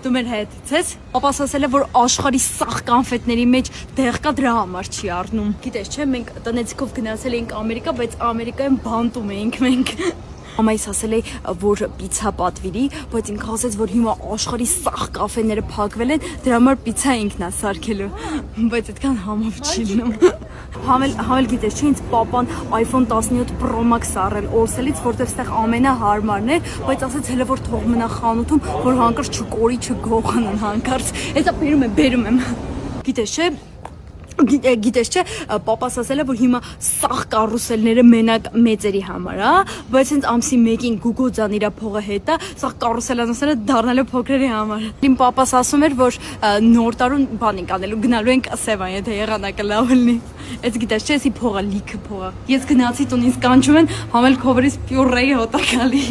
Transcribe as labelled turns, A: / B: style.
A: դու մեր հետ ես։ Պապաս ասել է, որ աշխարհի սաղ կոնֆետների մեջ դեղ կա, դրա համար չի առնում։ Գիտես չէ, մենք տնեցիկով գնացել էինք Ամերիկա, բայց Ամերիկայում բանտում էինք մենք։ Մամայիս ասել է, որ պիցա պատվիրի, բայց ինքը ասեց, որ հիմա աշխարհի սաղ կաֆեները փակվել են, դրա համար պիցա ինքն է սարքելու, բայց այդքան համով չի լինում։ Համել գիտես չէ, ինձ պապան iPhone 17 Pro Max առել Օրսելից, որտեղ ստեղ ամենահարմարն է, բայց ասեց հələ որ թող մնա խանութում, որ հանկարծ չկորի, չգողանան հանկարծ։ Հետո բերում եմ։ Գիտես չէ, պապաս ասել է, որ հիմա սաղ կարուսելները մենակ մեծերի համար, բայց հենց ամսի 1-ին Գուգոձան իր փողը հետ է, սաղ կարուսելանոցները դառնալու փոքրերի համար։ Իմ պապաս ասում էր, որ նոր տարուն բան ենք անելու, գնալու ենք Սևան, եթե եղանակը լավ լինի։ Այս գիտես չէ, էսի փողը լիքը փողը։ Ես գնացի տուն, ինձ կանչում են, համել քովերից պյուրեի հոտակալի։